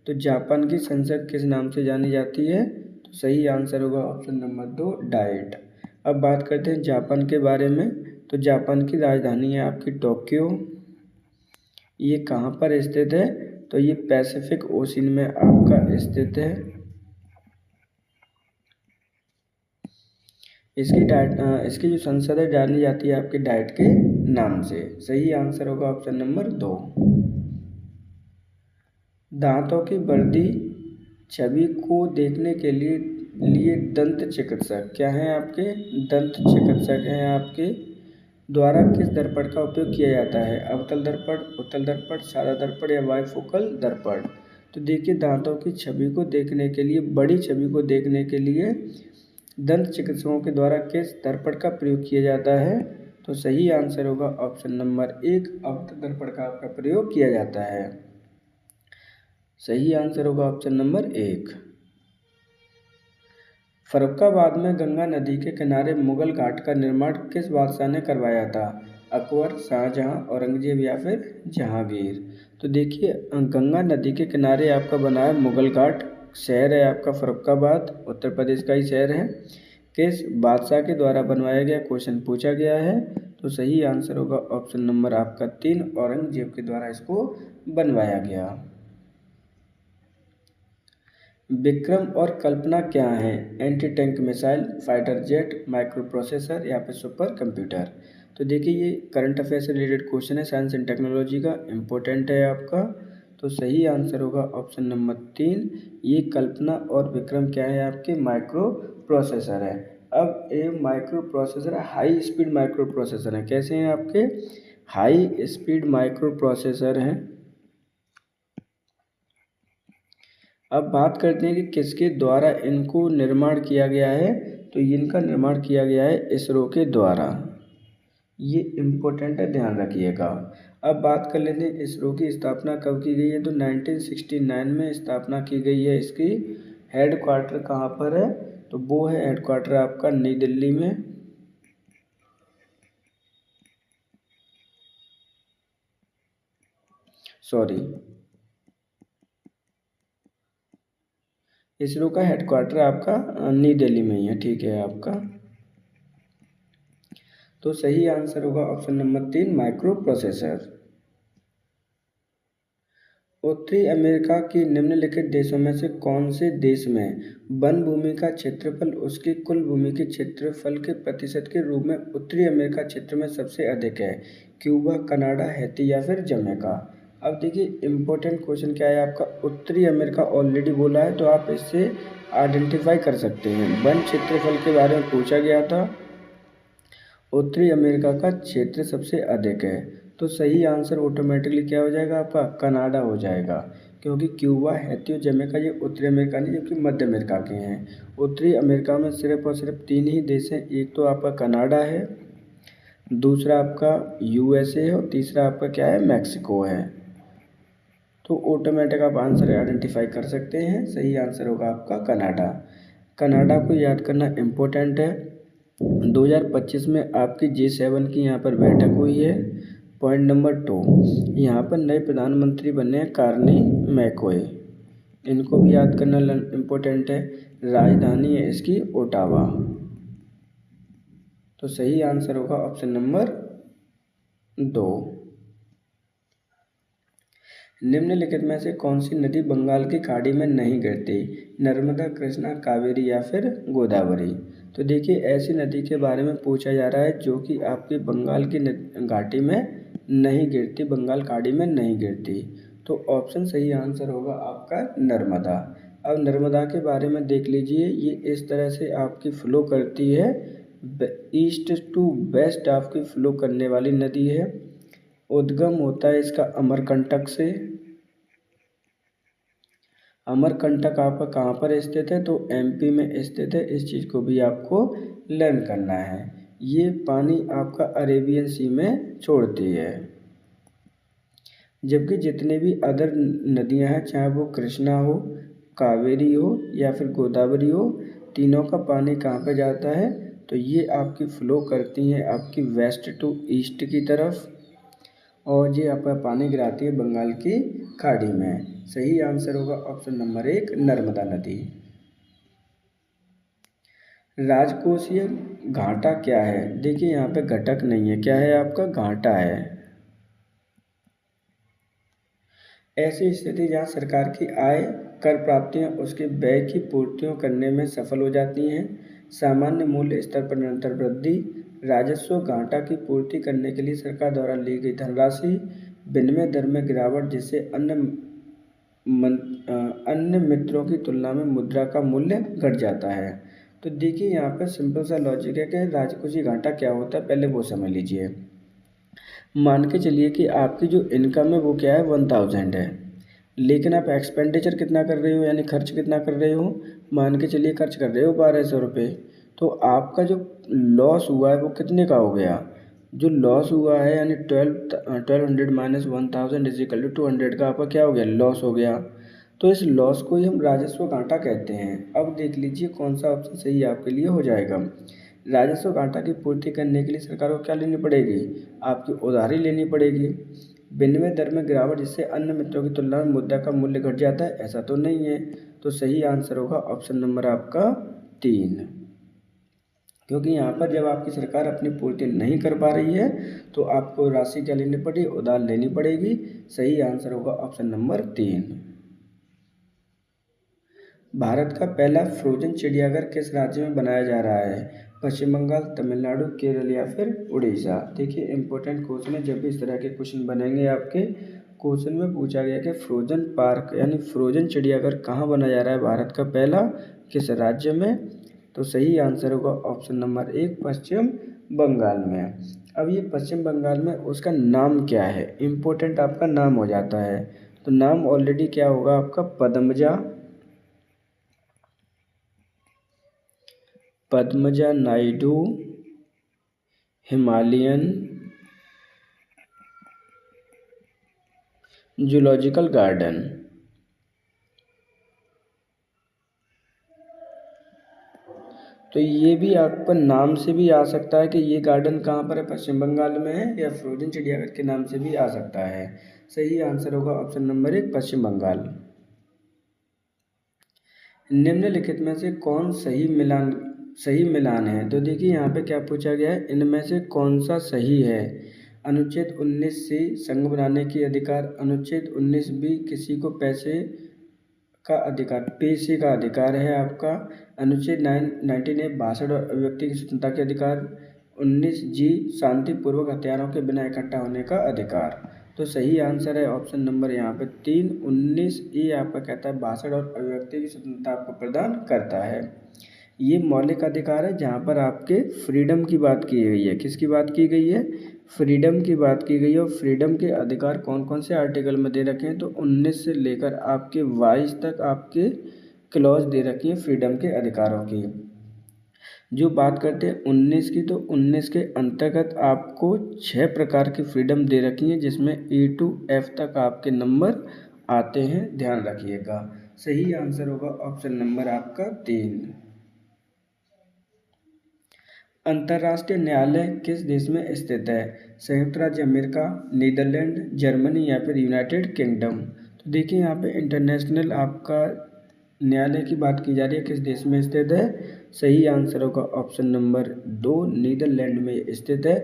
तो जापान की संसद किस नाम से जानी जाती है? तो सही आंसर होगा ऑप्शन नंबर 2, डाइट। अब बात करते हैं जापान के बारे में। तो जापान की राजधानी है आपकी टोक्यो। ये कहाँ पर स्थित है? तो ये पैसिफिक ओशन में आपका स्थित है। इसकी जो संसद है जानी जाती है आपके डाइट के नाम से। सही आंसर होगा ऑप्शन नंबर 2। दांतों की बढ़ती छवि को देखने के लिए दंत चिकित्सक क्या हैं आपके? दंत चिकित्सक हैं आपके द्वारा किस दर्पण का उपयोग किया जाता है? अवतल दर्पण, उत्तल दर्पण, सादा दर्पण या बाइफोकल दर्पण? तो देखिए दांतों की छवि को देखने के लिए, बड़ी छवि को देखने के लिए दंत चिकित्सकों के द्वारा किस दर्पण का प्रयोग किया जाता है? तो सही आंसर होगा ऑप्शन नंबर 1, अवतल दर्पण का आपका प्रयोग किया जाता है। सही आंसर होगा ऑप्शन नंबर 1। फर्रुखाबाद में गंगा नदी के किनारे मुगल घाट का निर्माण किस बादशाह ने करवाया था? अकबर, शाहजहां, औरंगजेब या फिर जहांगीर? तो देखिए गंगा नदी के किनारे आपका बना है मुगल घाट। शहर है आपका फर्रुखाबाद, उत्तर प्रदेश का ही शहर है। किस बादशाह के द्वारा बनवाया गया, क्वेश्चन पूछा गया है। तो सही आंसर होगा ऑप्शन नंबर आपका 3, औरंगजेब के द्वारा इसको बनवाया गया। विक्रम और कल्पना क्या हैं? Anti tank missile, fighter jet, micro processor या फिर सुपर कंप्यूटर? तो देखिए ये करंट अफेयर से रिलेटेड क्वेश्चन है, साइंस एंड टेक्नोलॉजी का, इम्पोर्टेंट है आपका। तो सही आंसर होगा ऑप्शन नंबर 3। ये कल्पना और विक्रम क्या है आपके? माइक्रो प्रोसेसर है। अब ये micro processor high speed micro processor है। कैसे हैं आपके? हाई स्पीड माइक्रो प्रोसेसर हैं। अब बात करते हैं कि किसके द्वारा इनको निर्माण किया गया है। तो इनका निर्माण किया गया है इसरो के द्वारा। ये इम्पोर्टेंट है, ध्यान रखिएगा। अब बात कर लेते हैं इसरो की स्थापना कब की गई है। तो 1969 में स्थापना की गई है। इसकी हेड क्वार्टर कहाँ पर है? तो वो है हेड क्वार्टर आपका नई दिल्ली में। सॉरी, इसरो का हेडक्वार्टर आपका नई दिल्ली में ही है, ठीक है आपका। तो सही आंसर होगा ऑप्शन नंबर 3, माइक्रो प्रोसेसर। उत्तरी अमेरिका के निम्नलिखित देशों में से कौन से देश में वन भूमि का क्षेत्रफल उसकी कुल भूमि के क्षेत्रफल के प्रतिशत के रूप में उत्तरी अमेरिका क्षेत्र में सबसे अधिक है? क्यूबा, कनाडा, हैती या फिर जमैका? अब देखिए इम्पोर्टेंट क्वेश्चन क्या है आपका, उत्तरी अमेरिका ऑलरेडी बोला है तो आप इससे आइडेंटिफाई कर सकते हैं। वन क्षेत्रफल के बारे में पूछा गया था, उत्तरी अमेरिका का क्षेत्र सबसे अधिक है। तो सही आंसर ऑटोमेटिकली क्या हो जाएगा आपका? कनाडा हो जाएगा, क्योंकि क्यूबा, हैती और जमैका ये उत्तरी अमेरिका नहीं जबकि मध्य अमेरिका के हैं। उत्तरी अमेरिका में सिर्फ और सिर्फ 3 ही देश हैं, एक तो आपका कनाडा है, दूसरा आपका यूएसए है और तीसरा आपका क्या है? मैक्सिको है। तो ऑटोमेटिक आप आंसर आइडेंटिफाई कर सकते हैं। सही आंसर होगा आपका कनाडा। कनाडा को याद करना इम्पोर्टेंट है। 2025 में आपकी G7 की यहाँ पर बैठक हुई है। पॉइंट नंबर 2, यहाँ पर नए प्रधानमंत्री बने हैं कार्नी मैकोए। इनको भी याद करना इम्पोर्टेंट है। राजधानी है इसकी ओटावा। तो सही आंसर होगा ऑप्शन नंबर 2। निम्नलिखित में से कौन सी नदी बंगाल की खाड़ी में नहीं गिरती? नर्मदा, कृष्णा, कावेरी या फिर गोदावरी। तो देखिए ऐसी नदी के बारे में पूछा जा रहा है जो कि आपकी बंगाल की घाटी में नहीं गिरती, बंगाल खाड़ी में नहीं गिरती। तो ऑप्शन सही आंसर होगा आपका नर्मदा। अब नर्मदा के बारे में देख लीजिए, ये इस तरह से आपकी फ्लो करती है, ईस्ट टू वेस्ट आपकी फ्लो करने वाली नदी है। उद्गम होता है इसका अमरकंटक से। अमरकंटक आपका कहाँ पर स्थित है? तो एमपी में स्थित है। इस चीज़ को भी आपको लर्न करना है। ये पानी आपका अरेबियन सी में छोड़ती है। जबकि जितने भी अदर नदियां हैं, चाहे वो कृष्णा हो, कावेरी हो या फिर गोदावरी हो, तीनों का पानी कहाँ पे जाता है? तो ये आपकी फ्लो करती हैं आपकी वेस्ट टू ईस्ट की तरफ, और ये आपका पानी गिराती है बंगाल की खाड़ी में। सही आंसर होगा ऑप्शन नंबर 1 नर्मदा नदी। राजकोषीय घाटा क्या है? देखिए यहाँ पे घटक नहीं है, क्या है आपका? घाटा है। ऐसी स्थिति जहाँ सरकार की आय, कर प्राप्तियाँ उसके व्यय की पूर्तियों करने में सफल हो जाती हैं। सामान्य मूल्य स्तर पर निरंतर वृद्धि, राजस्व घाटा की पूर्ति करने के लिए सरकार द्वारा ली गई धनराशि, विनिमय दर में गिरावट जिससे अन्य मित्रों की तुलना में मुद्रा का मूल्य घट जाता है। तो देखिए यहाँ पर सिंपल सा लॉजिक है कि राजकोषीय घाटा क्या होता है, पहले वो समझ लीजिए। मान के चलिए कि आपकी जो इनकम है वो क्या है? 1000 है, लेकिन आप एक्सपेंडिचर कितना कर रहे हो, यानी खर्च कितना कर रहे हो? मान के चलिए खर्च कर रहे हो 1200 रुपये। तो आपका जो लॉस हुआ है वो कितने का हो गया? जो लॉस हुआ है यानी 1200 माइनस 1000 इज इक्वल टू 200 का आपका क्या हो गया? लॉस हो गया। तो इस लॉस को ही हम राजस्व घाटा कहते हैं। अब देख लीजिए कौन सा ऑप्शन सही आपके लिए हो जाएगा। राजस्व घाटा की पूर्ति करने के लिए सरकार को क्या लेनी पड़ेगी? आपकी उधारी लेनी पड़ेगी। विनिमय दर में गिरावट जिससे अन्य मित्रों की तुलना में मुद्रा का मूल्य घट जाता है, ऐसा तो नहीं है। तो सही आंसर होगा ऑप्शन नंबर आपका 3, क्योंकि यहाँ पर जब आपकी सरकार अपनी पूर्ति नहीं कर पा रही है तो आपको राशि क्या लेनी पड़ेगी? उधार लेनी पड़ेगी। सही आंसर होगा ऑप्शन नंबर 3। भारत का पहला फ्रोजन चिड़ियाघर किस राज्य में बनाया जा रहा है? पश्चिम बंगाल, तमिलनाडु, केरल या फिर उड़ीसा। देखिए इंपॉर्टेंट क्वेश्चन है, जब भी इस तरह के क्वेश्चन बनेंगे आपके क्वेश्चन में पूछा गया कि फ्रोजन पार्क यानी फ्रोजन चिड़ियाघर कहाँ बनाया जा रहा है भारत का पहला, किस राज्य में? तो सही आंसर होगा ऑप्शन नंबर 1 पश्चिम बंगाल में। अब ये पश्चिम बंगाल में उसका नाम क्या है? इम्पोर्टेंट आपका नाम हो जाता है। तो नाम ऑलरेडी क्या होगा आपका? Padmaja Naidu Himalayan zoological garden. तो ये भी आपका नाम से भी आ सकता है कि ये गार्डन कहाँ पर है, पश्चिम बंगाल में है, या फ्रोजन चिड़ियाघर के नाम से भी आ सकता है। सही आंसर होगा ऑप्शन नंबर 1 पश्चिम बंगाल। निम्नलिखित में से कौन सही मिलान है? तो देखिए यहाँ पे क्या पूछा गया है, इनमें से कौन सा सही है? अनुच्छेद 19 से संघ बनाने की अधिकार, अनुच्छेद 19 भी किसी को पैसे का अधिकार, पेशे का अधिकार है आपका। अनुच्छेद 19A भाषण और अभिव्यक्ति की स्वतंत्रता के अधिकार। 19G शांतिपूर्वक हथियारों के बिना इकट्ठा होने का अधिकार। तो सही आंसर है ऑप्शन नंबर यहाँ पे 3। 19A आपका कहता है भाषण और अभिव्यक्ति की स्वतंत्रता आपको प्रदान करता है। ये मौलिक अधिकार है जहाँ पर आपके फ्रीडम की बात की गई है। किसकी बात की गई है? फ्रीडम की बात की गई है। और फ्रीडम के अधिकार कौन कौन से आर्टिकल में दे रखे हैं? तो 19 से लेकर आपके 22 तक आपके क्लॉज दे रखी है फ्रीडम के अधिकारों की। जो बात करते हैं 19 की, तो 19 के अंतर्गत आपको 6 प्रकार की फ्रीडम दे रखी है, जिसमें E to F तक आपके नंबर आते हैं, ध्यान रखिएगा। सही आंसर होगा ऑप्शन नंबर आपका 3। अंतर्राष्ट्रीय न्यायालय किस देश में स्थित है? संयुक्त राज्य अमेरिका, नीदरलैंड, जर्मनी या फिर यूनाइटेड किंगडम। तो देखिए यहाँ पे इंटरनेशनल आपका न्यायालय की बात की जा रही है, किस देश में स्थित है? सही आंसर होगा ऑप्शन नंबर 2 नीदरलैंड में स्थित है।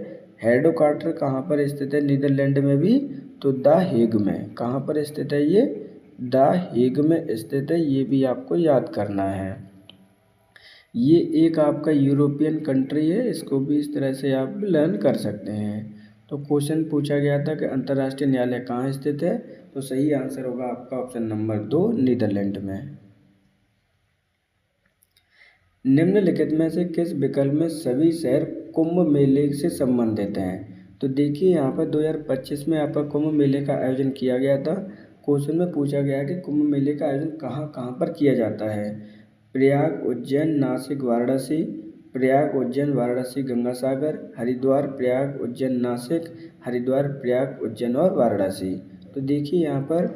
हेडक्वार्टर कहाँ पर स्थित है नीदरलैंड में भी? तो द हेग में। कहाँ पर स्थित है ये? द हेग में स्थित है, ये भी आपको याद करना है। ये एक आपका यूरोपियन कंट्री है, इसको भी इस तरह से आप लर्न कर सकते हैं। तो क्वेश्चन पूछा गया था कि अंतर्राष्ट्रीय न्यायालय कहाँ स्थित है, तो सही आंसर होगा आपका ऑप्शन नंबर 2, नीदरलैंड में। निम्नलिखित में से किस विकल्प में सभी शहर कुंभ मेले से संबंधित हैं? तो देखिए यहाँ पर 2025 में आपका कुंभ मेले का आयोजन किया गया था। क्वेश्चन में पूछा गया कि कुंभ मेले का आयोजन कहाँ कहाँ पर किया जाता है। प्रयाग, उज्जैन, नासिक, वाराणसी। प्रयाग, उज्जैन, वाराणसी, गंगासागर। हरिद्वार, प्रयाग, उज्जैन, नासिक। हरिद्वार, प्रयाग, उज्जैन और वाराणसी। तो देखिए यहाँ पर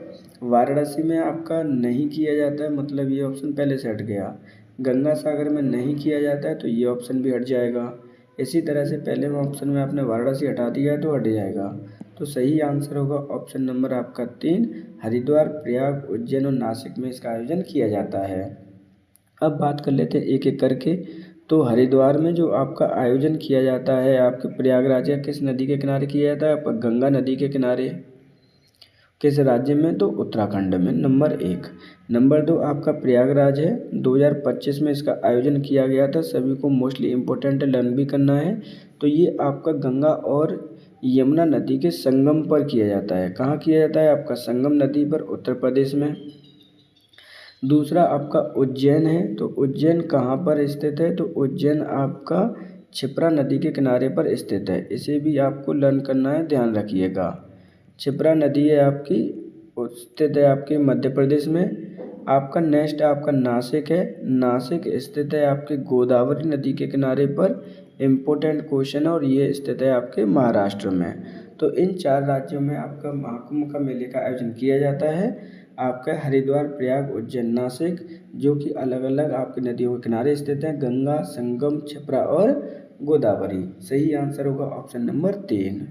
वाराणसी में आपका नहीं किया जाता है, मतलब ये ऑप्शन पहले से हट गया। गंगासागर में नहीं किया जाता है, तो ये ऑप्शन भी हट जाएगा। इसी तरह से पहले में ऑप्शन में आपने वाराणसी हटा दिया है तो हट जाएगा। तो सही आंसर होगा ऑप्शन नंबर आपका 3, हरिद्वार, प्रयाग, उज्जैन और नासिक में इसका आयोजन किया जाता है। अब बात कर लेते हैं एक एक करके। तो हरिद्वार में जो आपका आयोजन किया जाता है आपके प्रयागराज या किस नदी के किनारे किया जाता है, आपका गंगा नदी के किनारे। किस राज्य में, तो उत्तराखंड में, नंबर 1। नंबर 2 आपका प्रयागराज है, 2025 में इसका आयोजन किया गया था, सभी को मोस्टली इम्पोर्टेंट लर्न भी करना है। तो ये आपका गंगा और यमुना नदी के संगम पर किया जाता है। कहाँ किया जाता है, आपका संगम नदी पर, उत्तर प्रदेश में। दूसरा आपका उज्जैन है, तो उज्जैन कहाँ पर स्थित है, तो उज्जैन आपका क्षिप्रा नदी के किनारे पर स्थित है। इसे भी आपको लर्न करना है, ध्यान रखिएगा। क्षिप्रा नदी है आपकी, स्थित है आपके मध्य प्रदेश में। आपका नेक्स्ट आपका नासिक है, नासिक स्थित है आपके गोदावरी नदी के किनारे पर। इम्पोर्टेंट क्वेश्चन है और ये स्थित है आपके महाराष्ट्र में। तो इन 4 राज्यों में आपका महाकुंभ का मेले का आयोजन किया जाता है। आपका हरिद्वार, प्रयाग, उज्जैन, नासिक, जो कि अलग अलग आपकी नदियों के किनारे स्थित हैं, गंगा, संगम, क्षिप्रा और गोदावरी। सही आंसर होगा ऑप्शन नंबर 3।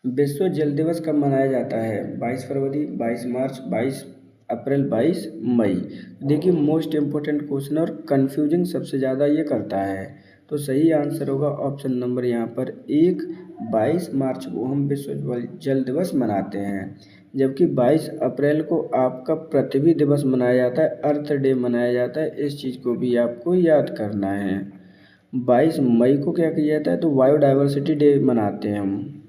विश्व जल दिवस कब मनाया जाता है, 22 फरवरी, 22 मार्च, 22 अप्रैल, 22 मई। देखिए मोस्ट इम्पोर्टेंट क्वेश्चन और कन्फ्यूजिंग सबसे ज़्यादा ये करता है। तो सही आंसर होगा ऑप्शन नंबर यहाँ पर 1, 22 मार्च को हम विश्व जल दिवस मनाते हैं। जबकि 22 अप्रैल को आपका पृथ्वी दिवस मनाया जाता है, अर्थ डे मनाया जाता है। इस चीज़ को भी आपको याद करना है। 22 मई को क्या किया जाता है, तो बायोडाइवर्सिटी डे मनाते हैं हम।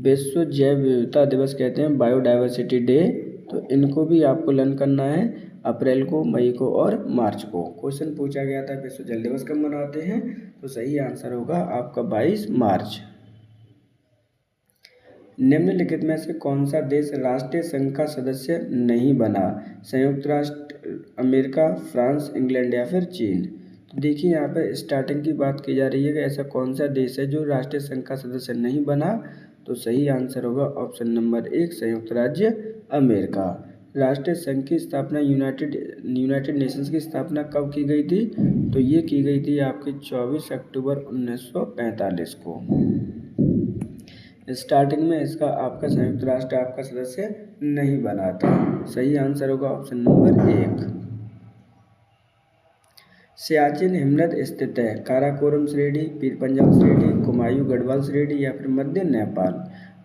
विश्व जैव विविधता दिवस कहते हैं, बायोडाइवर्सिटी डे। तो इनको भी आपको लर्न करना है, अप्रैल को, मई को और मार्च को। क्वेश्चन पूछा गया था विश्व जल दिवस कब मनाते हैं, तो सही आंसर होगा आपका 22 मार्च। निम्नलिखित में से कौन सा देश राष्ट्रीय संघ का सदस्य नहीं बना, संयुक्त राष्ट्र अमेरिका, फ्रांस, इंग्लैंड या फिर चीन। तो देखिए यहाँ पर स्टार्टिंग की बात की जा रही है कि ऐसा कौन सा देश है जो राष्ट्रीय संघ का सदस्य नहीं बना। तो सही आंसर होगा ऑप्शन नंबर 1, संयुक्त राज्य अमेरिका। राष्ट्रीय संघ की स्थापना यूनाइटेड नेशंस की स्थापना कब की गई थी, तो ये की गई थी आपकी 24 अक्टूबर 1945 को। स्टार्टिंग में इसका आपका संयुक्त राष्ट्र आपका सदस्य नहीं बना था। सही आंसर होगा ऑप्शन नंबर 1। सियाचिन हिमनद स्थित है, काराकोरम श्रेणी, पीर पंजाल श्रेणी, कुमायूं गढ़वाल श्रेणी या फिर मध्य नेपाल।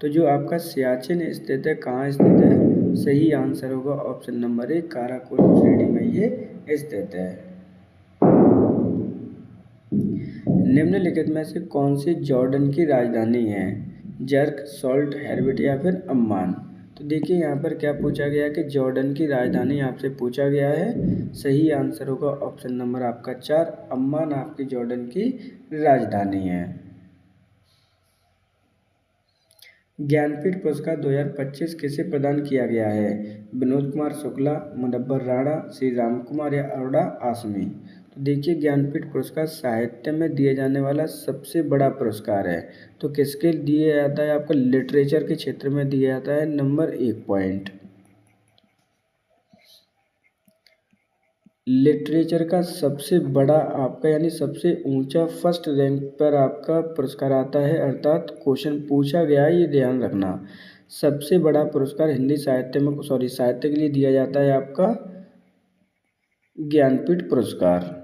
तो जो आपका सियाचिन स्थित है, कहाँ स्थित है, सही आंसर होगा ऑप्शन नंबर 1, काराकोरम श्रेणी में ये स्थित है। निम्नलिखित में से कौन सी जॉर्डन की राजधानी है, जर्क, सॉल्ट, हेरविट या फिर अम्मान। तो देखिए यहाँ पर क्या पूछा गया कि जॉर्डन की राजधानी आपसे पूछा गया है। सही आंसर होगा ऑप्शन नंबर आपका 4, अम्मान आपकी जॉर्डन की राजधानी है। ज्ञानपीठ पुरस्कार 2025 किसे प्रदान किया गया है, विनोद कुमार शुक्ला, मुनव्वर राणा, श्री राम कुमार या अरोड़ा आसमी। तो देखिए ज्ञानपीठ पुरस्कार साहित्य में दिए जाने वाला सबसे बड़ा पुरस्कार है। तो किसके दिया जाता है, आपका लिटरेचर के क्षेत्र में दिया जाता है, नंबर 1 पॉइंट। लिटरेचर का सबसे बड़ा आपका यानी सबसे ऊंचा फर्स्ट रैंक पर आपका पुरस्कार आता है, अर्थात क्वेश्चन पूछा गया है, ये ध्यान रखना। सबसे बड़ा पुरस्कार हिंदी साहित्य के लिए दिया जाता है आपका ज्ञानपीठ पुरस्कार।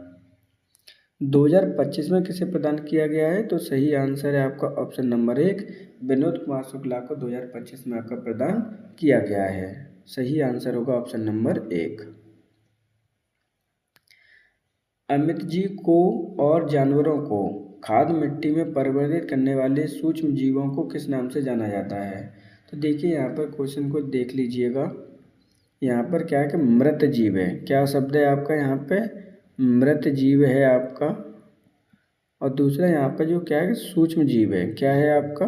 2025 में किसे प्रदान किया गया है, तो सही आंसर है आपका ऑप्शन नंबर 1, विनोद कुमार शुक्ला को 2025 में आपका प्रदान किया गया है। सही आंसर होगा ऑप्शन नंबर 1। अमित जी को और जानवरों को खाद मिट्टी में परिवर्तित करने वाले सूक्ष्म जीवों को किस नाम से जाना जाता है? तो देखिए यहाँ पर क्वेश्चन को देख लीजिएगा। यहाँ पर क्या है कि मृत जीव है। क्या शब्द है आपका यहाँ पे? मृत जीव है आपका। और दूसरा यहाँ पर जो क्या है कि सूक्ष्म जीव है। क्या है आपका?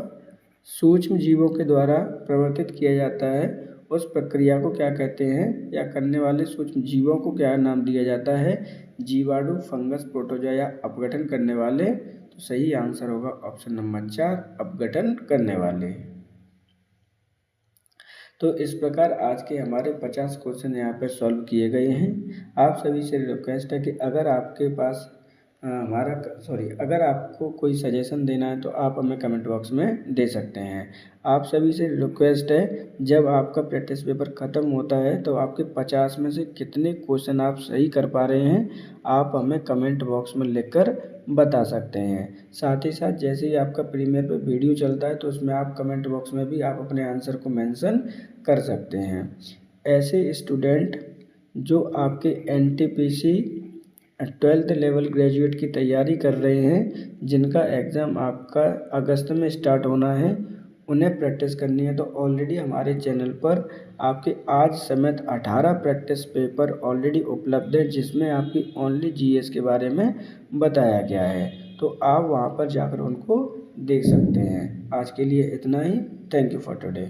सूक्ष्म जीवों के द्वारा प्रवर्तित किया जाता है उस प्रक्रिया को क्या कहते हैं, या करने वाले सूक्ष्म जीवों को क्या नाम दिया जाता है? जीवाणु, फंगस, प्रोटोजोआ या अपघटन करने वाले। तो सही आंसर होगा ऑप्शन नंबर 4, अपघटन करने वाले। तो इस प्रकार आज के हमारे 50 क्वेश्चन यहाँ पर सॉल्व किए गए हैं। आप सभी से रिक्वेस्ट है कि अगर आपके पास अगर आपको कोई सजेशन देना है तो आप हमें कमेंट बॉक्स में दे सकते हैं। आप सभी से रिक्वेस्ट है, जब आपका प्रैक्टिस पेपर ख़त्म होता है तो आपके 50 में से कितने क्वेश्चन आप सही कर पा रहे हैं, आप हमें कमेंट बॉक्स में लिखकर बता सकते हैं। साथ ही साथ जैसे ही आपका प्रीमियर पे वीडियो चलता है तो उसमें आप कमेंट बॉक्स में भी आप अपने आंसर को मेंशन कर सकते हैं। ऐसे स्टूडेंट जो आपके NTPC 12th लेवल ग्रेजुएट की तैयारी कर रहे हैं, जिनका एग्ज़ाम आपका अगस्त में स्टार्ट होना है, उन्हें प्रैक्टिस करनी है तो ऑलरेडी हमारे चैनल पर आपके आज समेत 18 प्रैक्टिस पेपर ऑलरेडी उपलब्ध है, जिसमें आपकी ओनली GS के बारे में बताया गया है। तो आप वहां पर जाकर उनको देख सकते हैं। आज के लिए इतना ही। Thank you for today.